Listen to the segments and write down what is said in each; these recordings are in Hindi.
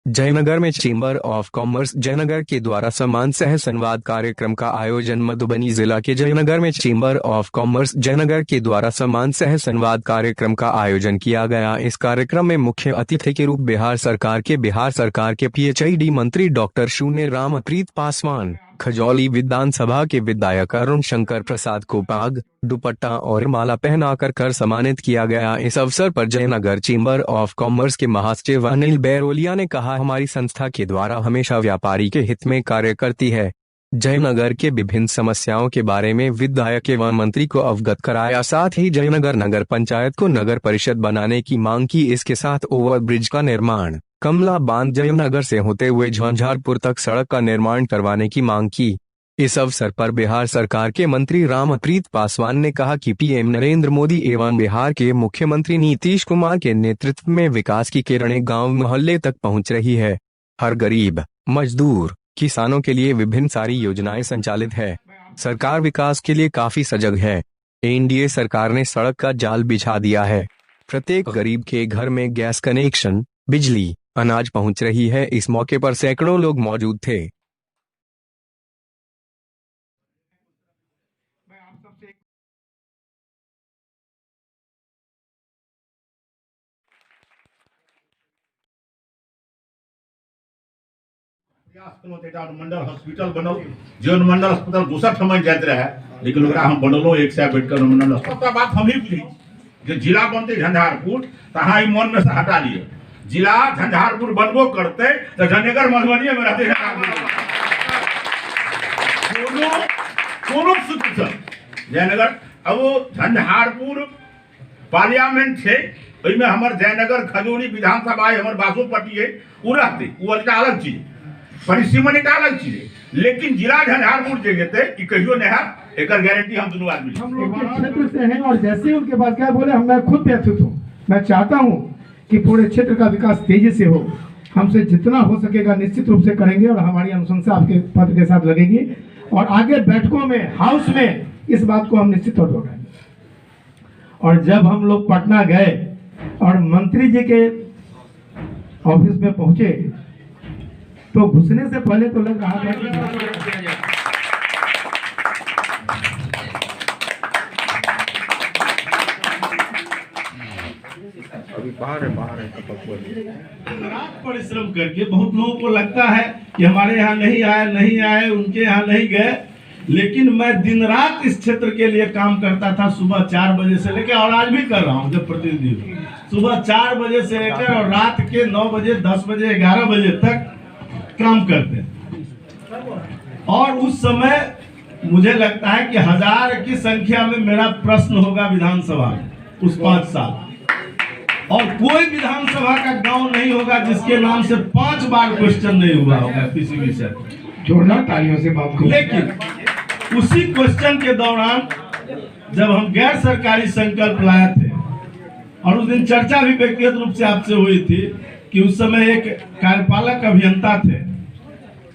जयनगर में चेंबर ऑफ कॉमर्स जयनगर के द्वारा समान सह संवाद कार्यक्रम का आयोजन। मधुबनी जिला के जयनगर में चेंबर ऑफ कॉमर्स जयनगर के द्वारा समान सह संवाद कार्यक्रम का आयोजन किया गया। इस कार्यक्रम में मुख्य अतिथि के रूप बिहार सरकार के पीएचईडी मंत्री डॉक्टर शून्य रामप्रीत पासवान, खजौली विधानसभा के विधायक अरुण शंकर प्रसाद को पाग, दुपट्टा और माला पहनाकर कर सम्मानित किया गया। इस अवसर पर जयनगर चेंबर ऑफ कॉमर्स के महासचिव अनिल बैरोलिया ने कहा, हमारी संस्था के द्वारा हमेशा व्यापारी के हित में कार्य करती है। जयनगर के विभिन्न समस्याओं के बारे में विधायक एवं मंत्री को अवगत कराया। साथ ही जयनगर नगर पंचायत को नगर परिषद बनाने की मांग की। इसके साथ ओवरब्रिज का निर्माण, कमला बांध जयनगर से होते हुए झंझारपुर तक सड़क का निर्माण करवाने की मांग की। इस अवसर पर बिहार सरकार के मंत्री रामप्रीत पासवान ने कहा कि पीएम नरेंद्र मोदी एवं बिहार के मुख्यमंत्री नीतीश कुमार के नेतृत्व में विकास की किरणें गांव मोहल्ले तक पहुंच रही है। हर गरीब, मजदूर, किसानों के लिए विभिन्न सारी योजनाएं संचालित है। सरकार विकास के लिए काफी सजग है। एनडीए सरकार ने सड़क का जाल बिछा दिया है। प्रत्येक गरीब के घर में गैस कनेक्शन, बिजली, अनाज पहुंच रही है। इस मौके पर सैकड़ों लोग मौजूद थे। अनुमंडल हॉस्पिटल बनो, जो अनुमंडल अस्पताल दूसरा ठमन जाते रहे, लेकिन हम बनलो 100 बेड का अनुमंडल अस्पताल। बात हम ही बुझी जो जिला बनते झंझारपुर, तहाँ मन में से हटा लिए। जिला झंझारपुर बनबो करते तो जयनगर मधुबनी में रहते जयनगर। अब झंझारपुर पार्लियामेंट है, हमारे जयनगर खजौली विधानसभा है, हमारे बासोपट्टी है, वो रहते, वो अलग चीज, परिसीमन एक अलग चीज है। लेकिन जिला झंझारपुर जगह कि कहियो नहीं है, एक गारंटी हम दोनों आदमी हम लोग के क्षेत्र से हैं। और जैसे उनके पास क्या बोले, मैं खुद व्यथित हूँ। मैं चाहता हूँ कि पूरे क्षेत्र का विकास तेजी से हो। हमसे जितना हो सकेगा निश्चित रूप से करेंगे और हमारी अनुशंसा आपके पद के साथ लगेगी और आगे बैठकों में, हाउस में इस बात को हम निश्चित तौर पर उठाएंगे। और जब हम लोग पटना गए और मंत्री जी के ऑफिस में पहुंचे तो घुसने से पहले तो लग रहा था कि अभी बाहर है परिश्रम करके। बहुत लोगों को लगता है कि हमारे यहाँ नहीं आए, उनके यहाँ नहीं गए, लेकिन मैं दिन रात इस क्षेत्र के लिए काम करता था। सुबह 4 बजे से लेकर, और आज भी कर रहा हूँ जब प्रतिनिधि, सुबह 4 बजे से लेकर और रात के 9 बजे, 10 बजे, 11 बजे तक काम करते हैं। और उस समय मुझे लगता है कि 1000 की संख्या में मेरा प्रश्न होगा विधानसभा में उस 5 साल। और कोई विधानसभा का गांव नहीं होगा जिसके नाम से 5 बार क्वेश्चन नहीं हुआ होगा किसी विषय। जोड़ना तालियों से बात को। लेकिन उसी क्वेश्चन के दौरान जब हम गैर सरकारी संकल्प लाए थे, और उस दिन चर्चा भी व्यक्तिगत रूप से आपसे हुई थी कि उस समय एक कार्यपालक अभियंता थे,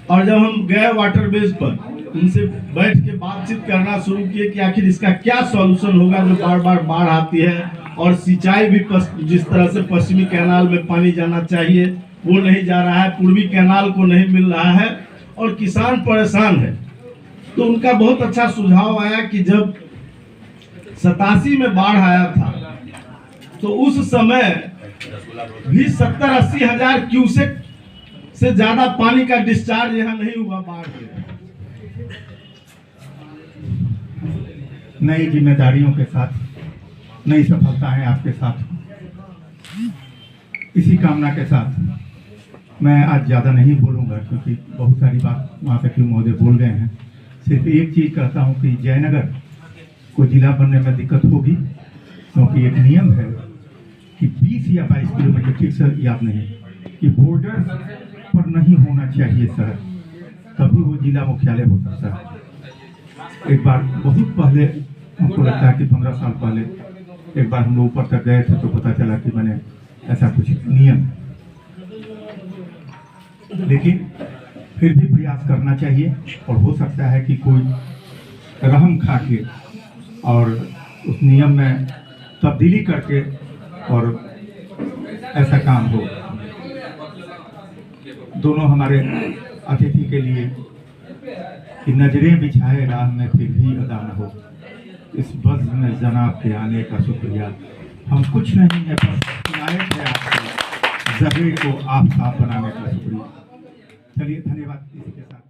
और जब हम गए वाटर बेस पर उनसे बैठ के बातचीत करना शुरू किए कि आखिर इसका क्या सॉल्यूशन होगा जो बार बार बाढ़ आती है और सिंचाई भी जिस तरह से पश्चिमी कैनाल में पानी जाना चाहिए वो नहीं जा रहा है, पूर्वी कैनाल को नहीं मिल रहा है और किसान परेशान है। तो उनका बहुत अच्छा सुझाव आया कि जब 87 में बाढ़ आया था तो उस समय भी 70-80 हजार क्यूसेक से ज्यादा पानी का डिस्चार्ज यहाँ नहीं हुआ बाढ़ के। नई जिम्मेदारियों के साथ नई सफलताएं आपके साथ, इसी कामना के साथ मैं आज ज़्यादा नहीं बोलूँगा क्योंकि बहुत सारी बात वहाँ पे क्यों महोदय बोल गए हैं। सिर्फ एक चीज़ कहता हूँ कि जयनगर को जिला बनने में दिक्कत होगी क्योंकि एक नियम है कि 20 या 22 किलोमीटर, ठीक से याद नहीं, कि बॉर्डर पर नहीं होना चाहिए सड़क, तभी वो जिला मुख्यालय हो सकता है। एक बार बहुत पहले, हमको लगता है कि 15 साल पहले एक बार हम लोग ऊपर तक गए थे तो पता चला कि मैंने ऐसा कुछ नियम, लेकिन फिर भी प्रयास करना चाहिए और हो सकता है कि कोई रहम खा के और उस नियम में तब्दीली करके और ऐसा काम हो। दोनों हमारे अतिथि के लिए कि नजरें बिछाए राह में फिर भी अदा न हो, इस बज़्म में जनाब के आने का शुक्रिया। हम कुछ नहीं है, बस इनायत है आपकी, ज़र्रे को आफताब बनाने का शुक्रिया। चलिए, धन्यवाद। इसी के साथ